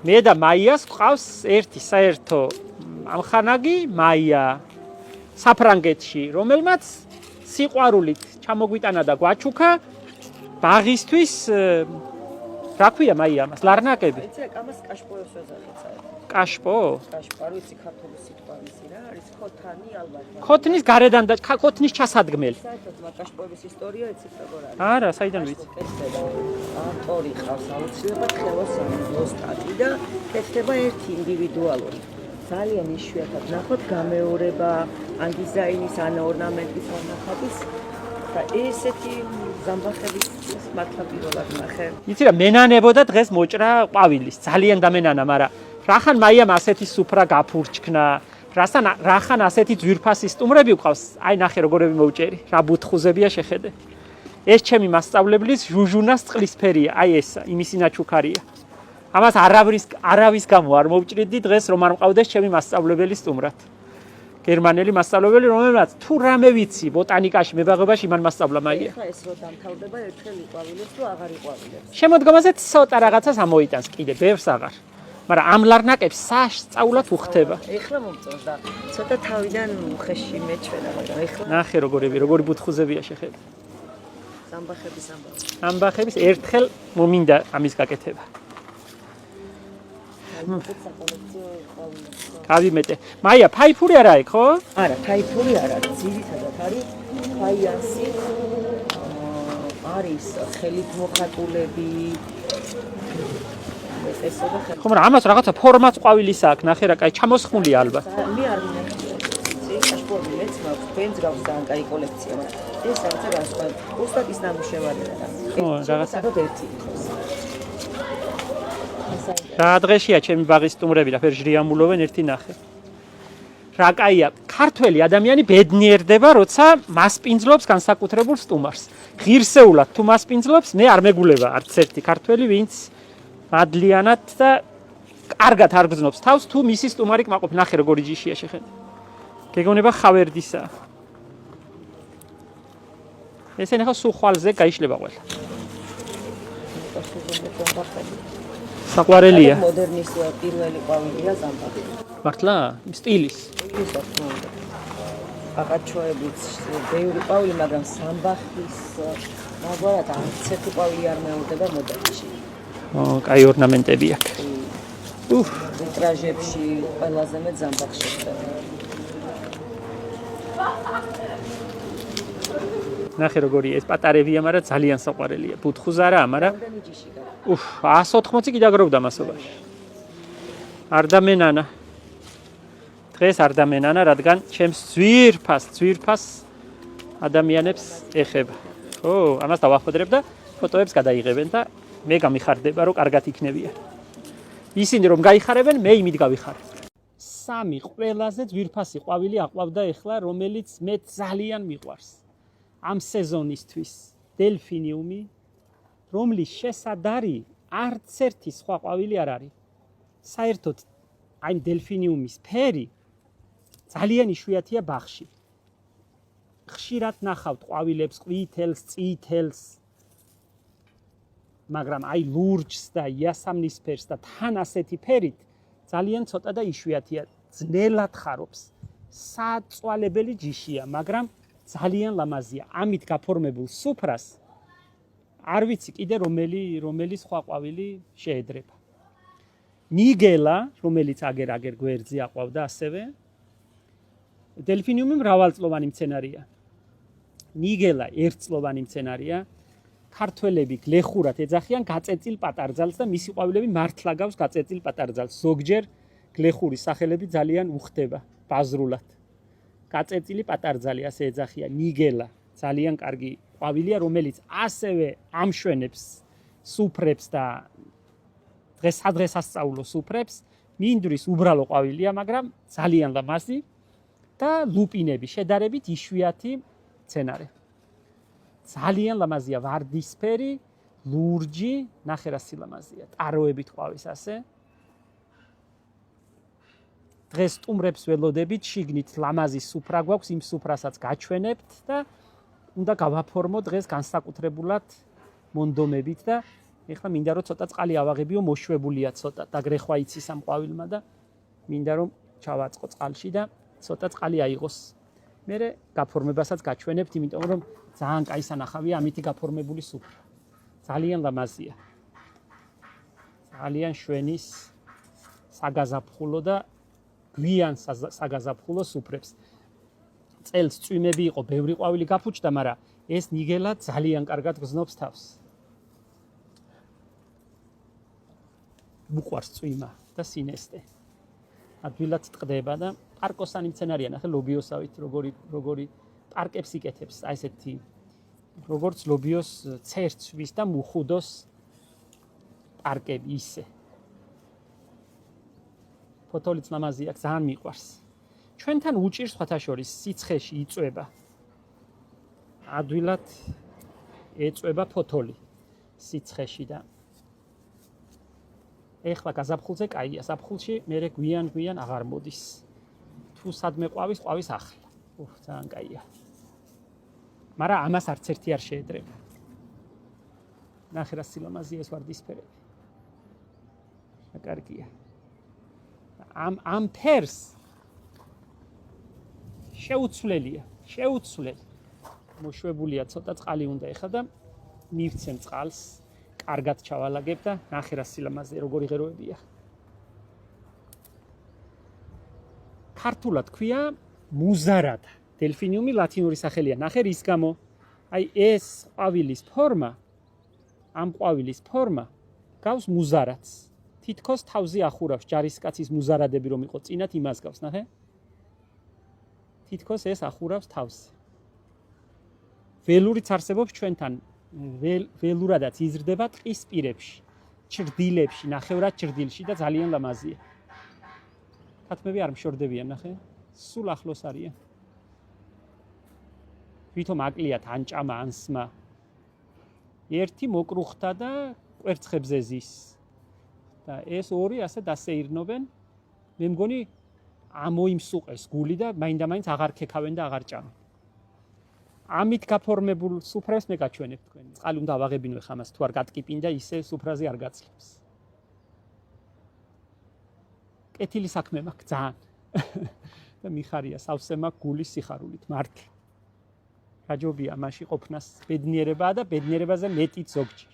მე და მაიას გვყავს ერთი საერთო ამხანაგი მაია საფრანგეთში, რომელმაც სიყვარულით ჩამოგვიტანა და გვაჩუქა ბაღისთვის რა ქვია მაია ამას ლარნაკები. ეცე ამას კაშპოებს ვეძახით. კაშპო? კაშპო არის ქართული სიტყვა ისი რა, არის ქოთანი ალბათ. ქოთნის გარედან და ქოთნის ჩასადგმელი. საერთოდ კაშპოების ისტორია ეცით როგორ არის? არა, საიდან ვიცი? ავტორი ყავს აუცილებლად ხელოსანი ოსტატი და კეთდება ერთი ინდივიდუალური. ძალიან იშვიათად ნახოთ გამეორება, ან დიზაინის, ან ორნამენტის მონახატის და ესეთი ზამბახების მართლა პირველად ნახე. იცი რა, მენანებოდა დღეს მოჭრა ყვავილის, ძალიან დამენანა, მაგრამ რახან მაიამ ასეთი სუფრა გაფურჩქნა, რახან ასეთი ძვირფასი სტუმრები ყავს, აი ნახე როგორები მოვჭერი, რა ბუთხუზებია შეხედე. ეს ჩემი მასწავლებლის ჟუჟუნას წყლისფერია, აი ესა, იმისი ნაჩუქარია. ამას არავის გამო არ მოვჭრიდი დღეს, რომ არ მყავდეს ჩემი მასწავლებელი სტუმრად. გერმანელი მასწავლებელი, რომელმაც თუ რამე ვიცი ბოტანიკაში, მებაღებაში, მან მასწავლა მაია. ეხლა ეს რო დამთავრდება, ერთხელ იყვავილებს თუ აღარ იყვავილებს. შემოდგომაზე ცოტა რაღაცას ამოიტანს კიდე, ბევრს აღარ. მაგრამ ამ ლარნაკებს სასწაულად უხდება. ეხლა მომწონს და ცოტა თავიდან უხეში მეჩვენა, მაგრამ ეხლა ნახე როგორი ბუთხუზებია შეხედე. ზამბახების ამბავი. ამბახების ერთხელ მომინდა ამის გაკეთება. საკოლექციო ყვავილებს. გავიმეტე. მაია, ფაიფური არა იქ, ხო? არა, ფაიფური არ არის, ძირითადად არის ფაიანსი, არის ხელით მოხატულები. ესა და ხო, მაგრამ ამას რაღაცა ფორმაც ყვავილის აქვს, ნახე რა, კაი ჩამოსხმულია ალბათ. მე არ მინახია. კაშპოები მეც მაქვს, თქვენს გავს ძალიან კაი კოლექცია, მაგრამ ეს რაღაცა განსხვავებული. ოსტატის ნამუშევარია რა. ხო, რაღაცა ერთი იყოს. რა დღეშია ჩემი ბაღის სტუმრები და ფერჟრიამულობენ ერთი ნახე. რა კაია, ქართველი ადამიანი ბედნიერდება, როცა მასპინძლობს განსაკუთრებულ სტუმარს. ღირსეულად თუ მასპინძლობს, მე არ მეგულება არც ერთი ქართველი, ვინც მადლიანად და კარგად არ გრძნობს თავს, თუ მისი სტუმარი კმაყოფ, ნახე როგორი ჯიშია შეხედე. გეგონება ხავერდისა. ესენი ხო სუხვალზე გაიშლება ყველა. საყვარელია. მოდერნის პირველი ყვავილია ზამბახი. მართლა? სტილის. ისო თქო. აკაჩოებით ბევრი ყვავილი, მაგრამ ზამბახის მაგალითად არც ერთი ყვავილი არ მეუდება მოდერნში. კაი ორნამენტები აქვს. ვიტრაჟებში ყველაზე მეტ ზამბახს შეხვდება. ნახე როგორია ეს პატარებია, მაგრამ ძალიან საყვარელია. ბუთხუზ არაა, მაგრამ 180 კი დაგროვდა მასობაში. არ დამენანა. დღეს არ დამენანა, რადგან ჩემს ძვირფას ადამიანებს ეხება. ხო, ამას დავახოდრებ და ფოტოებს გადაიღებენ და მე გამიხარდება, რომ კარგად იქნებიან. ისინი რომ გაიხარებენ, მე იმით გავიხარებ. სამი ყველაზე ძვირფასი ყვავილი აყვავდა ეხლა, რომელიც მე ძალიან მიყვარს. ამ სეზონისთვის დელფინიუმი, რომლის შესადარი არც ერთი სხვა ყვავილი არ არის. საერთოდ აი დელფინიუმის ფერი ძალიან იშვიათია ბაღში. ხშირად ნახავთ ყვავილებს, ყვითელს, წითელს, მაგრამ აი ლურჯს და იასამნისფერს და თან ასეთი ფერით ძალიან ცოტა და იშვიათია. ძნელად ხარობს. საწვალებელი ჯიშია, მაგრამ ძალიან ლამაზია. ამით გაფორმებულ სუფრას არ ვიცი კიდე რომელი სხვა ყვავილი შეედრება. ნიგელა, რომელიც აგერ გვერდზე აყვავდა ასევე, დელფინიუმი მრავალწლოვანი მცენარეა. ნიგელა ერთწლოვანი მცენარეა. ქართველები გლეხურად ეძახიან გაწეწილ პატარძალს და მისი ყვავილები მართლა გავს გაწეწილ პატარძალს. ზოგჯერ გლეხური სახელები ძალიან უხდება ბაზრულად. გაწეწილი პატარძალი ასე ეძახიან ნიგელა. ძალიან კარგი ყვავილია, რომელიც ასევე ამშვენებს სუფრებს და დღესასწაულო სუფრებს. მინდვრის უბრალო ყვავილია, მაგრამ ძალიან ლამაზი და ლუპინები შედარებით იშვიათი მცენარე. ძალიან ლამაზია, ვარდისფერი, ლურჯი, ნახე რა სილამაზია. ტაროებით ყვავის ასე. დღეს სტუმრებს ველოდებით, შიგნით ლამაზი სუფრა გვაქვს, იმ სუფრასაც გაჩვენებთ და უნდა გავაფორმო დღეს განსაკუთრებულად მონდომებით და ეხლა მინდა რომ ცოტა წყალი ავაღებიო, მოშვებულია ცოტა და გრეხვა იცის ამ ყვავილმა და მინდა რომ ჩავაწყო წყალში და ცოტა წყალი აიღოს. მერე გაფორმებასაც გაჩვენებთ, იმიტომ რომ ძალიან კაი სანახავია ამითი გაფორმებული სუფრა. ძალიან ლამაზია. ძალიან შვენის საგაზაფხულო და გვიან საგაზაფხულო სუფრებს. წელს წვიმები იყო, ბევრი ყვავილი გაფუჭდა, მაგრამ ეს ნიგელა ძალიან კარგად გზნობს თავს. უყვარს წვიმა და სინესტე. ადვილად ტყდება და პარკოსანი მცენარია, ნახე ლობიოსავით როგორი პარკებს იკეთებს, აი ესეთი როგორც ლობიოს ცერცვის და მუხუდოს პარკები ისე. ფოთოლიც ლამაზია, ძალიან მიყვარს. ჩვენთან უჭირს სხვათა შორის სიცხეში იწვება. ადვილად ეწვება ფოთოლი სიცხეში და ეხლა გაზაფხულზე კაია, ზაფხულში მერე გვიან აღარ მოდის. თუ სადმე ყვავის ახლა. ძალიან კაია. მაგრამ ამას არც ერთი არ შეედრება. ნახე რა სილამაზია ეს ვარდისფერები. კარგია. ამ ფერს შეუცვლელია, შეუცვლელი. მოშვებულია ცოტა წყალი უნდა ეხლა და მივცემ წყალს, კარგად ჩავალაგებ და ნახე რა სილამაზე, როგორი ღეროებია. ქართულად ქვია მუზარადა. დელფინიუმი ლათინური სახელია. ნახე რის გამო? აი ეს ყვავილის ფორმა, ამ ყვავილის ფორმა გავს მუზარადს. თითქოს თავზე ახურავს ჯარისკაცის მუზარადები რომ იყო წინათ იმას გავს, ნახე? თითქოს ეს ახურავს თავზე. ველურიც არსებობს ჩვენთან, ველურადაც იზრდება ტყის პირებში, ჭრდილებში, ნახევრად ჭრდილში და ძალიან ლამაზია. ქათმები არ მშორდებიან, ნახე? სულ ახლოს არიან. ვითომ აკლიათ ანჭამა, ანსმა. ერთი მოკრუხთა და კვერცხებზე ზის. და ეს ორი ასე დასეირნობენ. მე მგონი ამოიმსუყეს გული და მაინდა-მაინც აღარ ქექავენ და აღარ ჭამენ. ამით გაფორმებულ სუფრას მე გაჩვენებ თქვენ. წყალი უნდა ავაღებინო ხა მას თუ არ გატკიპინდა ისე სუფრაზე არ გაცლებს. კეთილი საქმე მაქვს ძალიან. და მიხარია სავსე მაქვს გულის სიხარულით მართლა. გაჯობია მასში ყოფნას ბედნიერებაა და ბედნიერებაზე მეტიც ზოგჯერ.